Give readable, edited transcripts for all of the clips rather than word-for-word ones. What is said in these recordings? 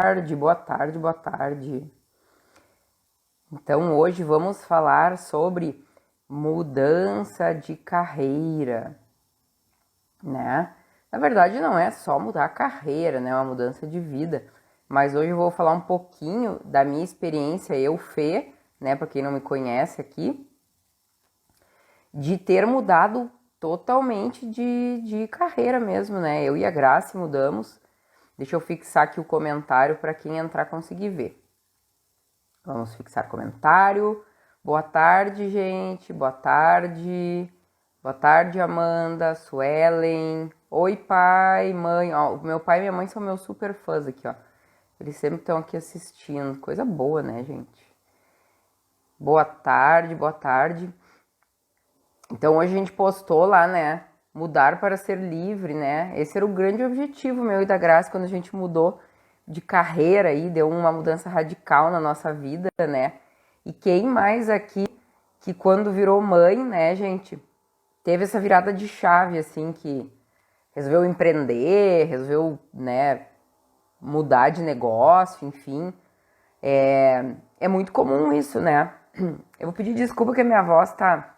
Tarde, boa tarde, boa tarde. Então, hoje vamos falar sobre mudança de carreira, né? Na verdade, não é só mudar a carreira, né? É uma mudança de vida. Mas hoje eu vou falar um pouquinho da minha experiência, eu, Fê, né? Pra quem não me conhece aqui, de ter mudado totalmente de carreira mesmo, né? Eu e a Grace mudamos. Deixa eu fixar aqui o comentário para quem entrar conseguir ver. Vamos fixar comentário. Boa tarde, gente. Boa tarde. Boa tarde, Amanda, Suelen. Oi, pai, mãe. Ó, o meu pai e minha mãe são meus super fãs aqui, ó. Eles sempre estão aqui assistindo. Coisa boa, né, gente? Boa tarde, boa tarde. Então hoje a gente postou lá, né? Mudar para ser livre, né? Esse era o grande objetivo meu e da Graça quando a gente mudou de carreira aí, deu uma mudança radical na nossa vida, né? E quem mais aqui que quando virou mãe, né, gente, teve essa virada de chave, assim, que resolveu empreender, resolveu, né, mudar de negócio, enfim. É muito comum isso, né? Eu vou pedir desculpa que a minha voz tá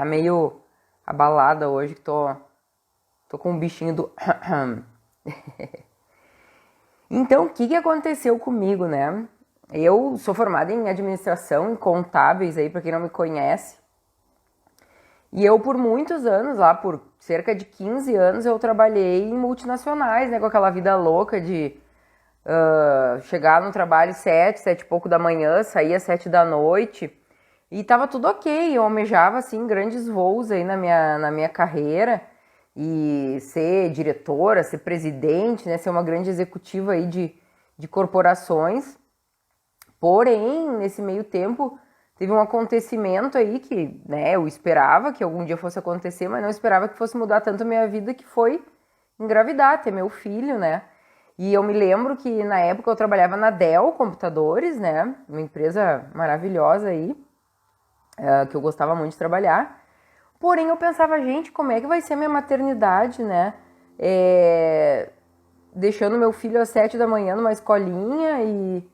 meio abalada hoje, que tô com um bichinho do... Então, o que aconteceu comigo, né? Eu sou formada em administração, em contábeis, aí, pra quem não me conhece. E eu, por muitos anos, lá por cerca de 15 anos, eu trabalhei em multinacionais, né? Com aquela vida louca de chegar no trabalho 7 e pouco da manhã, sair às 7 da noite. E tava tudo ok, eu almejava, assim, grandes voos aí na minha carreira. E ser diretora, ser presidente, né? Ser uma grande executiva aí de corporações. Porém, nesse meio tempo, teve um acontecimento aí que, né, eu esperava que algum dia fosse acontecer, mas não esperava que fosse mudar tanto a minha vida, que foi engravidar, ter meu filho, né? E eu me lembro que na época eu trabalhava na Dell Computadores, né? Uma empresa maravilhosa aí, que eu gostava muito de trabalhar. Porém, eu pensava, gente, como é que vai ser a minha maternidade, né? Deixando meu filho às 7 da manhã numa escolinha e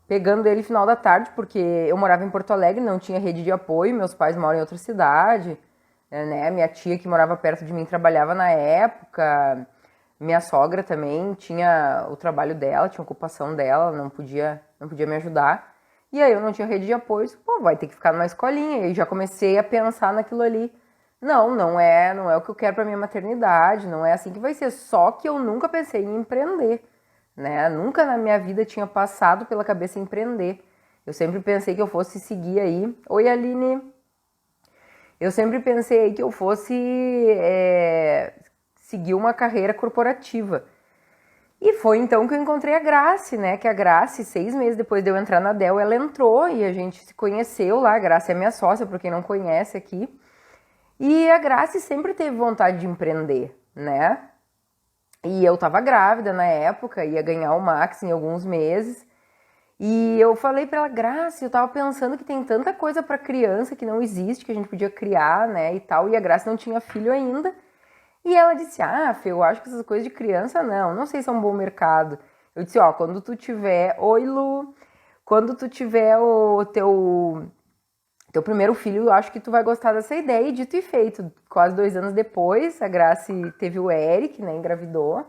pegando ele no final da tarde, porque eu morava em Porto Alegre, não tinha rede de apoio, meus pais moram em outra cidade, né? Minha tia que morava perto de mim trabalhava na época, minha sogra também tinha o trabalho dela, tinha a ocupação dela, não podia me ajudar. E aí eu não tinha rede de apoio, pô, vai ter que ficar numa escolinha. E já comecei a pensar naquilo ali. Não é o que eu quero para minha maternidade, não é assim que vai ser. Só que eu nunca pensei em empreender, né? Nunca na minha vida tinha passado pela cabeça empreender. Eu sempre pensei que eu fosse seguir aí. Oi, Aline. Eu sempre pensei aí que eu fosse seguir uma carreira corporativa. E foi então que eu encontrei a Grace, né? Que a Grace, 6 meses depois de eu entrar na Dell, ela entrou e a gente se conheceu lá. A Grace é minha sócia, por quem não conhece aqui. E a Grace sempre teve vontade de empreender, né? E eu tava grávida na época, ia ganhar o Max em alguns meses. E eu falei pra ela, Grace, eu tava pensando que tem tanta coisa pra criança que não existe, que a gente podia criar, né, e tal. E a Grace não tinha filho ainda. E ela disse, Fê, eu acho que essas coisas de criança, não sei se é um bom mercado. Eu disse, quando tu tiver... Oi, Lu! Quando tu tiver o teu primeiro filho, eu acho que tu vai gostar dessa ideia. E dito e feito, quase 2 anos depois, a Grace teve o Eric, né, engravidou.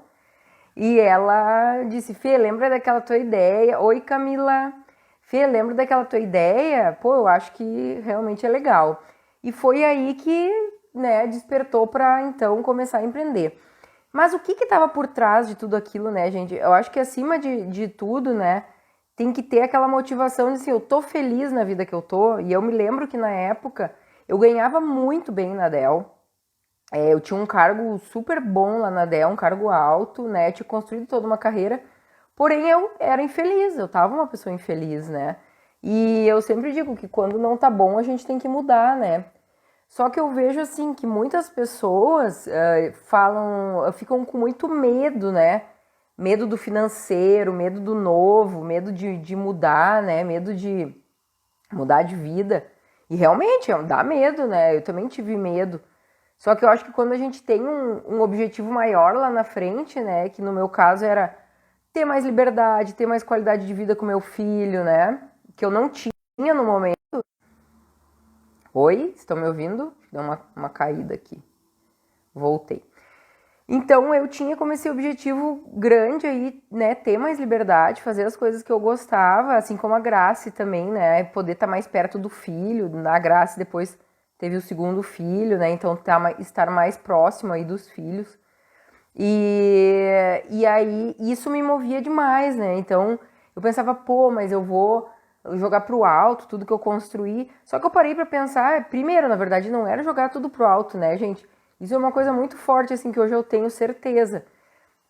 E ela disse, Fê, lembra daquela tua ideia? Oi, Camila. Fê, lembra daquela tua ideia? Pô, eu acho que realmente é legal. E foi aí que, né, despertou para então começar a empreender. Mas o que estava por trás de tudo aquilo, né, gente? Eu acho que acima de tudo, né, tem que ter aquela motivação de assim, eu tô feliz na vida que eu tô. E eu me lembro que na época eu ganhava muito bem na Dell. Eu tinha um cargo super bom lá na Dell, um cargo alto, né? Eu tinha construído toda uma carreira. Porém, eu era infeliz, eu tava uma pessoa infeliz, né? E eu sempre digo que quando não tá bom, a gente tem que mudar, né? Só que eu vejo assim que muitas pessoas ficam com muito medo, né? Medo do financeiro, medo do novo, medo de mudar, né? Medo de mudar de vida. E realmente, dá medo, né? Eu também tive medo. Só que eu acho que quando a gente tem um objetivo maior lá na frente, né? Que no meu caso era ter mais liberdade, ter mais qualidade de vida com meu filho, né? Que eu não tinha no momento. Oi, estão me ouvindo? Deu uma caída aqui. Voltei. Então eu tinha como esse objetivo grande aí, né, ter mais liberdade, fazer as coisas que eu gostava, assim como a Grace também, né, poder estar mais perto do filho. A Grace depois teve o segundo filho, né, então estar mais próximo aí dos filhos. E aí isso me movia demais, né, então eu pensava, pô, mas eu vou jogar pro alto tudo que eu construí. Só que eu parei pra pensar, primeiro, na verdade, não era jogar tudo pro alto, né, gente? Isso é uma coisa muito forte, assim, que hoje eu tenho certeza.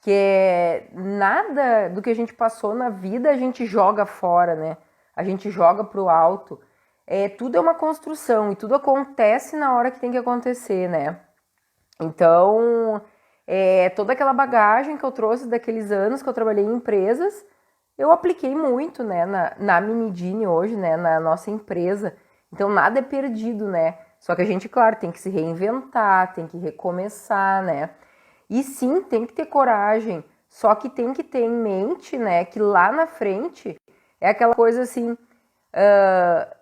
Que é nada do que a gente passou na vida a gente joga fora, né? A gente joga pro alto. Tudo é uma construção e tudo acontece na hora que tem que acontecer, né? Então, toda aquela bagagem que eu trouxe daqueles anos que eu trabalhei em empresas, eu apliquei muito, né, na Minidini hoje, né, na nossa empresa. Então, nada é perdido, né? Só que a gente, claro, tem que se reinventar, tem que recomeçar, né? E sim, tem que ter coragem, só que tem que ter em mente, né, que lá na frente é aquela coisa assim,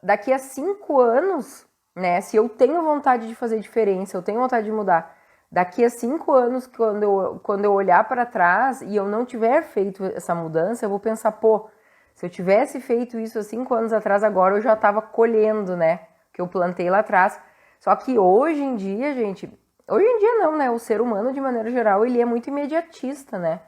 daqui a 5 anos, né, se eu tenho vontade de fazer diferença, eu tenho vontade de mudar, daqui a 5 anos, quando eu olhar para trás e eu não tiver feito essa mudança, eu vou pensar, pô, se eu tivesse feito isso há 5 anos atrás, agora eu já estava colhendo, né, que eu plantei lá atrás. Só que hoje em dia, gente, hoje em dia não, né? O ser humano, de maneira geral, ele é muito imediatista, né?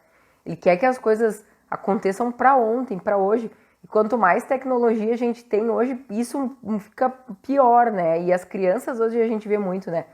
Ele quer que as coisas aconteçam para ontem, para hoje. E quanto mais tecnologia a gente tem hoje, isso fica pior, né? E as crianças, hoje a gente vê muito, né?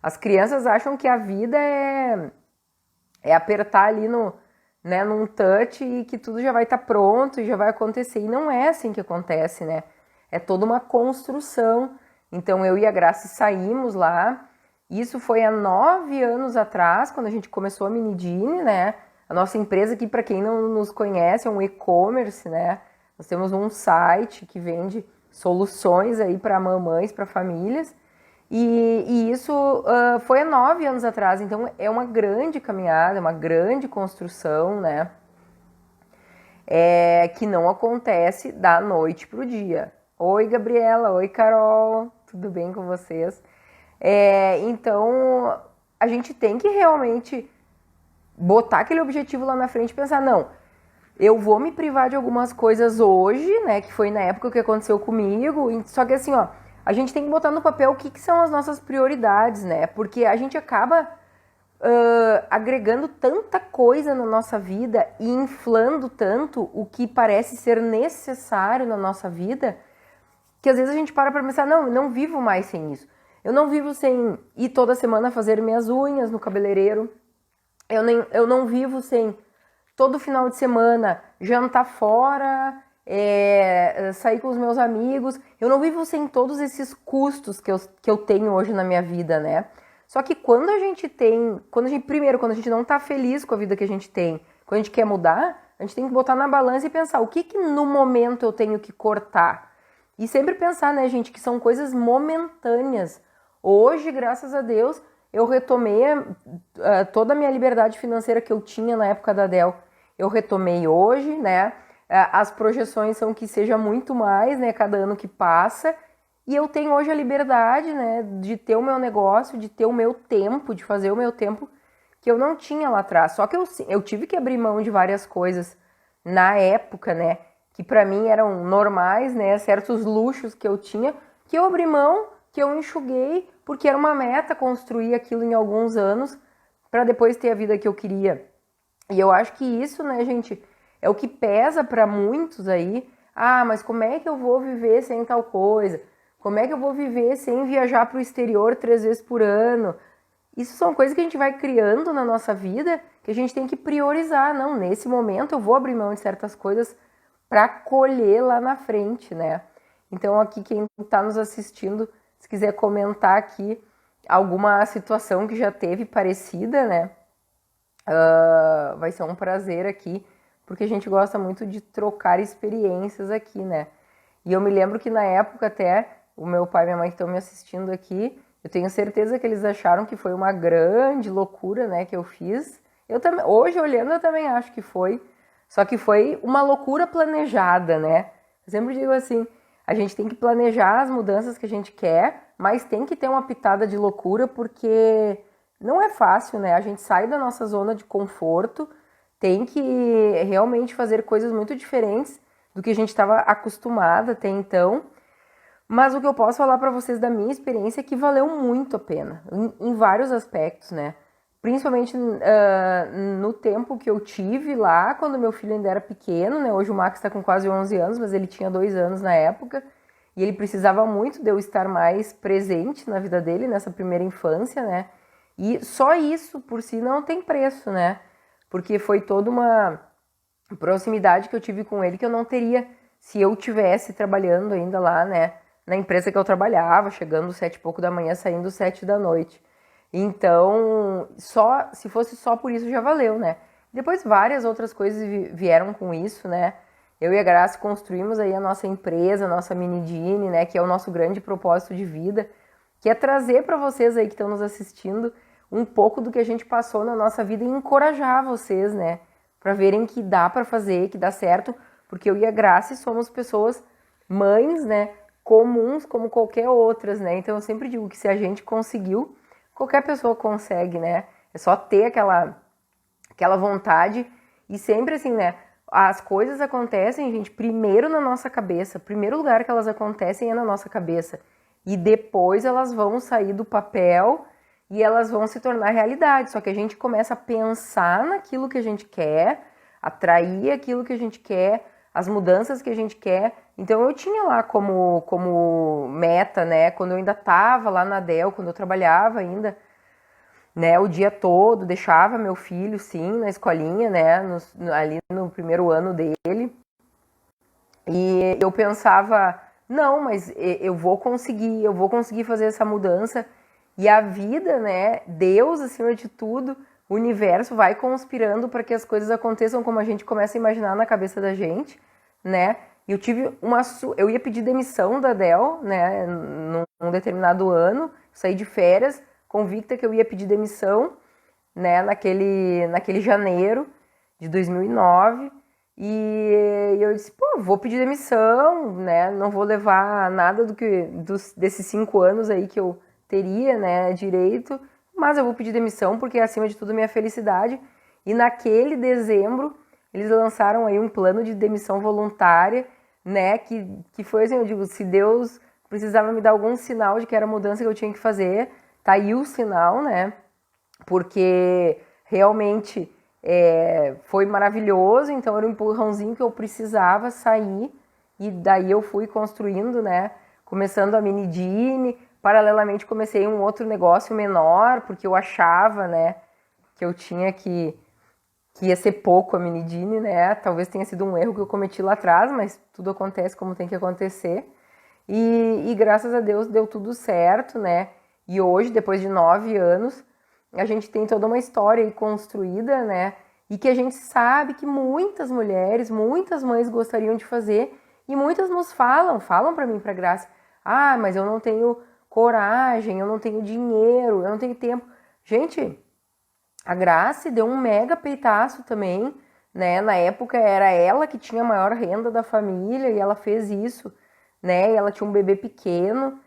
As crianças acham que a vida é apertar ali num touch e que tudo já vai estar pronto e já vai acontecer. E não é assim que acontece, né? É toda uma construção. Então eu e a Grace saímos lá. Isso foi há 9 anos atrás, quando a gente começou a Minidini, né? A nossa empresa aqui, para quem não nos conhece, é um e-commerce, né? Nós temos um site que vende soluções aí para mamães, para famílias. E isso foi há 9 anos atrás, então é uma grande caminhada, uma grande construção, né? Que não acontece da noite pro dia. Oi, Gabriela. Oi, Carol. Tudo bem com vocês? Então, a gente tem que realmente botar aquele objetivo lá na frente e pensar, não, eu vou me privar de algumas coisas hoje, né, que foi na época que aconteceu comigo, só que assim, ó, a gente tem que botar no papel o que são as nossas prioridades, né, porque a gente acaba agregando tanta coisa na nossa vida e inflando tanto o que parece ser necessário na nossa vida, que às vezes a gente para pensar, não, eu não vivo mais sem isso. Eu não vivo sem ir toda semana fazer minhas unhas no cabeleireiro. Eu não vivo sem todo final de semana jantar fora, sair com os meus amigos. Eu não vivo sem todos esses custos que eu tenho hoje na minha vida, né? Só que quando a gente não tá feliz com a vida que a gente tem, quando a gente quer mudar, a gente tem que botar na balança e pensar o que no momento eu tenho que cortar. E sempre pensar, né, gente, que são coisas momentâneas. Hoje, graças a Deus, eu retomei toda a minha liberdade financeira que eu tinha na época da Dell. Eu retomei hoje, né? As projeções são que seja muito mais, né, cada ano que passa. E eu tenho hoje a liberdade, né, de ter o meu negócio, de ter o meu tempo, de fazer o meu tempo que eu não tinha lá atrás. Só que eu tive que abrir mão de várias coisas na época, né, que para mim eram normais, né, certos luxos que eu tinha, que eu abri mão, que eu enxuguei, porque era uma meta construir aquilo em alguns anos para depois ter a vida que eu queria. E eu acho que isso, né, gente, é o que pesa para muitos aí. Ah, mas como é que eu vou viver sem tal coisa? Como é que eu vou viver sem viajar para o exterior 3 vezes por ano? Isso são coisas que a gente vai criando na nossa vida que a gente tem que priorizar. Não, nesse momento eu vou abrir mão de certas coisas para colher lá na frente, né? Então aqui quem está nos assistindo, se quiser comentar aqui alguma situação que já teve parecida, né? Vai ser um prazer aqui, porque a gente gosta muito de trocar experiências aqui, né? E eu me lembro que na época até, o meu pai e minha mãe que estão me assistindo aqui, eu tenho certeza que eles acharam que foi uma grande loucura, né, que eu fiz. Eu também, hoje olhando eu também acho que foi. Só que foi uma loucura planejada, né? Eu sempre digo assim, a gente tem que planejar as mudanças que a gente quer, mas tem que ter uma pitada de loucura, porque não é fácil, né? A gente sai da nossa zona de conforto, tem que realmente fazer coisas muito diferentes do que a gente estava acostumada até então. Mas o que eu posso falar para vocês da minha experiência é que valeu muito a pena, em vários aspectos, né? Principalmente no tempo que eu tive lá, quando meu filho ainda era pequeno, né? Hoje o Max está com quase 11 anos, mas ele tinha 2 anos na época. E ele precisava muito de eu estar mais presente na vida dele, nessa primeira infância, né? E só isso por si não tem preço, né? Porque foi toda uma proximidade que eu tive com ele que eu não teria se eu tivesse trabalhando ainda lá, né? Na empresa que eu trabalhava, chegando 7 e pouco da manhã, saindo 7 da noite. Então, se fosse só por isso já valeu, né? Depois várias outras coisas vieram com isso, né? Eu e a Graça construímos aí a nossa empresa, a nossa Minidini, né? Que é o nosso grande propósito de vida, que é trazer para vocês aí que estão nos assistindo um pouco do que a gente passou na nossa vida e encorajar vocês, né? Para verem que dá para fazer, que dá certo, porque eu e a Graça somos pessoas, mães, né? Comuns como qualquer outras, né? Então eu sempre digo que se a gente conseguiu, qualquer pessoa consegue, né? É só ter aquela vontade e sempre assim, né? As coisas acontecem, gente, primeiro na nossa cabeça. O primeiro lugar que elas acontecem é na nossa cabeça. E depois elas vão sair do papel e elas vão se tornar realidade. Só que a gente começa a pensar naquilo que a gente quer, atrair aquilo que a gente quer, as mudanças que a gente quer. Então eu tinha lá como meta, né, quando eu ainda estava lá na Dell, quando eu trabalhava ainda, né, o dia todo, deixava meu filho, sim, na escolinha, né, ali no primeiro ano dele. E eu pensava, não, mas eu vou conseguir fazer essa mudança. E a vida, né, Deus acima de tudo, o universo vai conspirando para que as coisas aconteçam como a gente começa a imaginar na cabeça da gente, né? E eu ia pedir demissão da Dell, né, num determinado ano, saí de férias, convicta que eu ia pedir demissão, né, naquele janeiro de 2009, e eu disse, pô, vou pedir demissão, né, não vou levar nada desses 5 anos aí que eu teria, né, direito, mas eu vou pedir demissão porque é acima de tudo minha felicidade. E naquele dezembro eles lançaram aí um plano de demissão voluntária, né, que foi assim, eu digo, se Deus precisava me dar algum sinal de que era a mudança que eu tinha que fazer, tá aí o sinal, né, porque realmente foi maravilhoso, então era um empurrãozinho que eu precisava sair, e daí eu fui construindo, né, começando a Minidini. Paralelamente comecei um outro negócio menor, porque eu achava, né, que eu tinha que ia ser pouco a Minidini, né, talvez tenha sido um erro que eu cometi lá atrás, mas tudo acontece como tem que acontecer, e graças a Deus deu tudo certo, né, e hoje, depois de 9 anos, a gente tem toda uma história aí construída, né, e que a gente sabe que muitas mulheres, muitas mães gostariam de fazer, e muitas nos falam para mim, para Graça, ah, mas eu não tenho coragem, eu não tenho dinheiro, eu não tenho tempo. Gente, a Grace deu um mega peitaço também, né? Na época era ela que tinha a maior renda da família e ela fez isso, né? E ela tinha um bebê pequeno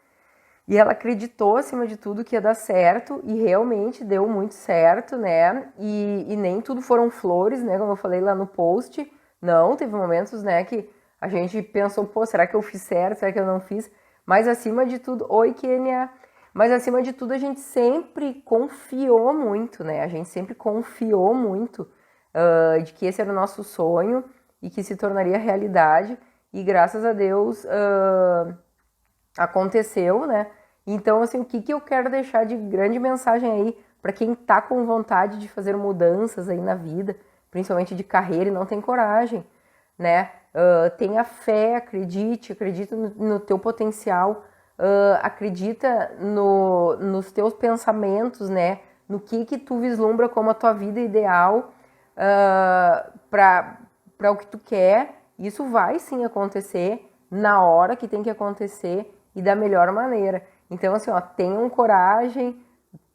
e ela acreditou acima de tudo que ia dar certo e realmente deu muito certo, né? E nem tudo foram flores, né? Como eu falei lá no post. Não, teve momentos, né, que a gente pensou, pô, será que eu fiz certo? Será que eu não fiz? Mas acima de tudo, oi, Kênia. Mas acima de tudo, a gente sempre confiou muito, né? A gente sempre confiou muito de que esse era o nosso sonho e que se tornaria realidade. E graças a Deus aconteceu, né? Então, assim, o que eu quero deixar de grande mensagem aí para quem tá com vontade de fazer mudanças aí na vida, principalmente de carreira e não tem coragem, né? Tenha fé, acredita no teu potencial, acredita nos teus pensamentos, né? No que tu vislumbra como a tua vida ideal para o que tu quer. Isso vai sim acontecer na hora que tem que acontecer e da melhor maneira. Então, assim, ó, tenham coragem,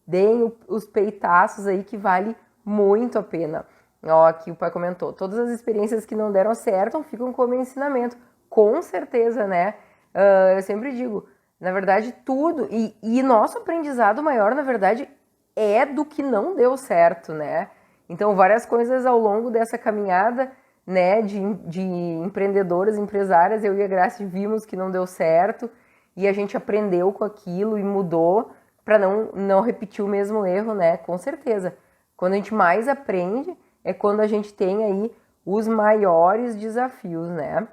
deem os peitaços aí que vale muito a pena. Ó, aqui o pai comentou, todas as experiências que não deram certo ficam como ensinamento. Com certeza, né? Eu sempre digo, na verdade, tudo, e nosso aprendizado maior, na verdade, é do que não deu certo, né? Então, várias coisas ao longo dessa caminhada, né, de empreendedoras, empresárias, eu e a Grace vimos que não deu certo e a gente aprendeu com aquilo e mudou para não repetir o mesmo erro, né? Com certeza. Quando a gente mais aprende é quando a gente tem aí os maiores desafios, né?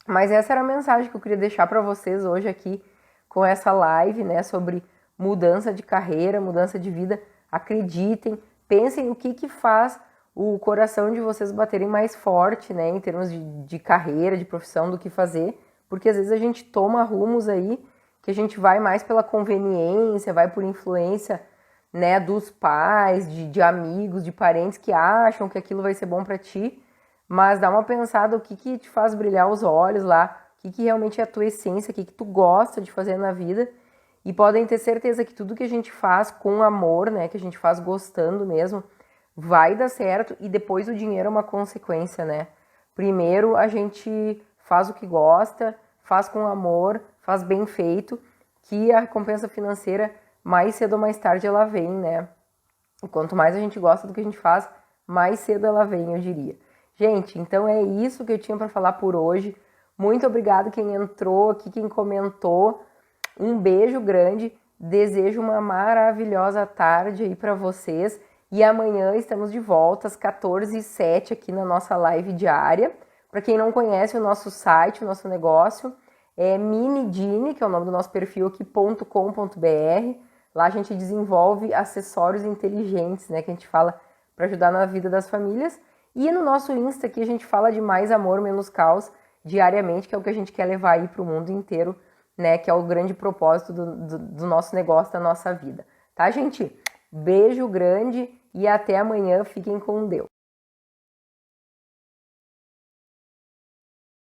Mas essa era a mensagem que eu queria deixar para vocês hoje aqui com essa live, né, sobre mudança de carreira, mudança de vida. Acreditem, pensem o que faz o coração de vocês baterem mais forte, né, em termos de carreira, de profissão, do que fazer, porque às vezes a gente toma rumos aí que a gente vai mais pela conveniência, vai por influência, né, dos pais, de amigos, de parentes que acham que aquilo vai ser bom para ti, mas dá uma pensada o que te faz brilhar os olhos lá, o que realmente é a tua essência, o que tu gosta de fazer na vida, e podem ter certeza que tudo que a gente faz com amor, né, que a gente faz gostando mesmo, vai dar certo, e depois o dinheiro é uma consequência, né? Primeiro a gente faz o que gosta, faz com amor, faz bem feito, que a recompensa financeira mais cedo ou mais tarde ela vem, né? E quanto mais a gente gosta do que a gente faz, mais cedo ela vem, eu diria. Gente, então é isso que eu tinha para falar por hoje. Muito obrigado quem entrou aqui, quem comentou. Um beijo grande. Desejo uma maravilhosa tarde aí para vocês. E amanhã estamos de volta às 14h07 aqui na nossa live diária. Para quem não conhece o nosso site, o nosso negócio, é Minidini, que é o nome do nosso perfil aqui, .com.br. Lá a gente desenvolve acessórios inteligentes, né, que a gente fala para ajudar na vida das famílias. E no nosso Insta aqui a gente fala de mais amor, menos caos diariamente, que é o que a gente quer levar aí para o mundo inteiro, né, que é o grande propósito do nosso negócio, da nossa vida. Tá, gente? Beijo grande e até amanhã. Fiquem com Deus.